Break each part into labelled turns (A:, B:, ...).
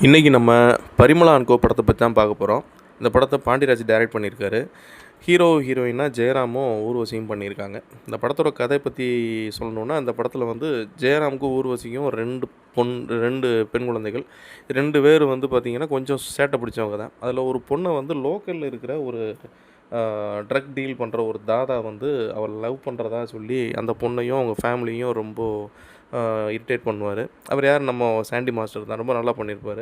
A: இன்றைக்கி நம்ம பரிமளா அண்ட் கோ படத்தை பற்றி தான் பார்க்க போகிறோம். இந்த படத்தை பாண்டிராஜ் டைரக்ட் பண்ணியிருக்காரு. ஹீரோ ஹீரோயினாக ஜெயராமும் ஊர்வசியும் பண்ணியிருக்காங்க. இந்த படத்தோட கதை பற்றி சொல்லணுன்னா, இந்த படத்தில் வந்து ஜெயராமுக்கும் ஊர்வசிக்கும் 2 பெண் குழந்தைகள். 2 பேர் வந்து பார்த்திங்கன்னா கொஞ்சம் சேட்டை பிடிச்சவங்க தான். அதில் ஒரு பொண்ணை வந்து லோக்கலில் இருக்கிற ஒரு ட்ரக் டீல் பண்ணுற ஒரு தாதா வந்து அவள் லவ் பண்ணுறதா சொல்லி அந்த பொண்ணையும் அவங்க ஃபேமிலியும் ரொம்ப இரிட்டேட் பண்ணுவார். அவர் யார், நம்ம சாண்டி மாஸ்டர் தான். ரொம்ப நல்லா பண்ணியிருப்பார்.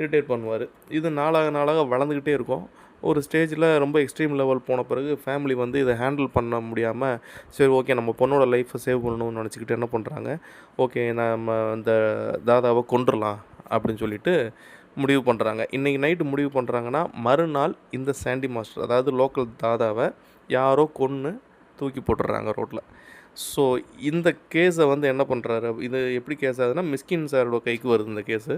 A: இரிட்டேட் பண்ணுவார். இது நாளாக நாளாக வளர்ந்துக்கிட்டே இருக்கும். ஒரு ஸ்டேஜில் ரொம்ப எக்ஸ்ட்ரீம் லெவல் போன பிறகு ஃபேமிலி வந்து இதை ஹேண்டில் பண்ண முடியாமல், சரி ஓகே நம்ம பொண்ணோட லைஃப்பை சேவ் பண்ணணும்னு நினச்சிக்கிட்டு என்ன பண்ணுறாங்க, ஓகே நம்ம இந்த தாதாவை கொன்றுடலாம் அப்படின்னு சொல்லிட்டு முடிவு பண்ணுறாங்க. இன்றைக்கி நைட்டு முடிவு பண்ணுறாங்கன்னா, மறுநாள் இந்த சாண்டி மாஸ்டர், அதாவது லோக்கல் தாதாவை யாரோ கொன்று தூக்கி போட்டுடுறாங்க ரோட்டில். ஸோ இந்த கேஸை வந்து என்ன பண்ணுறாரு, இது எப்படி கேஸ் ஆகுதுன்னா, மிஸ்கின் சாரோட கைக்கு வருது இந்த கேஸு.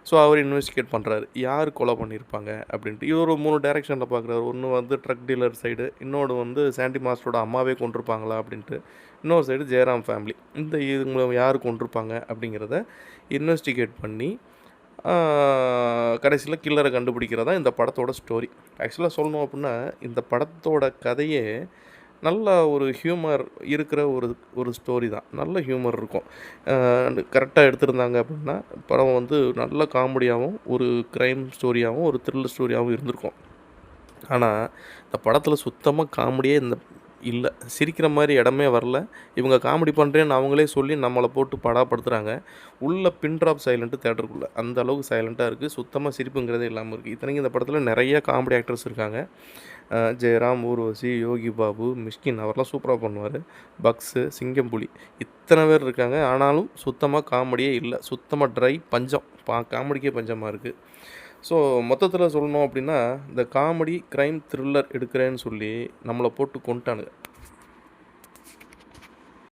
A: ஸோ அவர் இன்வெஸ்டிகேட் பண்ணுறாரு, யார் கொலை பண்ணியிருப்பாங்க அப்படின்ட்டு. இவர் 3 டைரெக்ஷனில் பார்க்குறாரு. ஒன்று வந்து ட்ரக் டீலர் சைடு, இன்னொன்று வந்து சாண்டி மாஸ்டரோட அம்மாவே கொண்டிருப்பாங்களா அப்படின்ட்டு, இன்னொரு சைடு ஜெயராம் ஃபேமிலி. இவங்க யார் கொண்டிருப்பாங்க அப்படிங்கிறத இன்வெஸ்டிகேட் பண்ணி கடைசியில் கில்லரை கண்டுபிடிக்கிறதா இந்த படத்தோட ஸ்டோரி. ஆக்சுவலாக சொல்லணும் அப்படின்னா, இந்த படத்தோட கதையே நல்ல ஒரு ஹியூமர் இருக்கிற ஒரு ஸ்டோரி தான். நல்ல ஹியூமர் இருக்கும். கரெக்டாக எடுத்திருந்தாங்க அப்படின்னா, படம் வந்து நல்ல காமெடியாகவும், ஒரு க்ரைம் ஸ்டோரியாகவும், ஒரு த்ரில்லர் ஸ்டோரியாகவும் இருந்திருக்கும். ஆனால் இந்த படத்தில் சுத்தமாக காமெடியே இல்லை. சிரிக்கிற மாதிரி இடமே வரல. இவங்க காமெடி பண்ணுறேன்னு அவங்களே சொல்லி நம்மளை போட்டு படாப்படுத்துகிறாங்க. உள்ள பின் ட்ராப் சைலண்ட்டு தேட்டருக்குள்ளே. அந்த அளவுக்கு சைலண்ட்டாக இருக்குது. சுத்தமாக சிரிப்புங்கிறதே இல்லாமல் இருக்குது. இத்தனைக்கும் இந்த படத்தில் நிறைய காமெடி ஆக்டர்ஸ் இருக்காங்க. ஜெயராம், ஊர்வசி, யோகி பாபு, மிஷ்கின் அவரெல்லாம் சூப்பராக பண்ணுவார். பக்ஸு, சிங்கம்புலி, இத்தனை பேர் இருக்காங்க. ஆனாலும் சுத்தமாக காமெடியே இல்லை. சுத்தமாக ட்ரை, பஞ்சம். காமெடிக்கே பஞ்சமாக இருக்குது. ஸோ மொத்தத்தில் சொல்லணும் அப்படின்னா, இந்த காமெடி, க்ரைம், த்ரில்லர் எடுக்கிறேன்னு சொல்லி நம்மளை போட்டு கொன்ட்டானுங்க.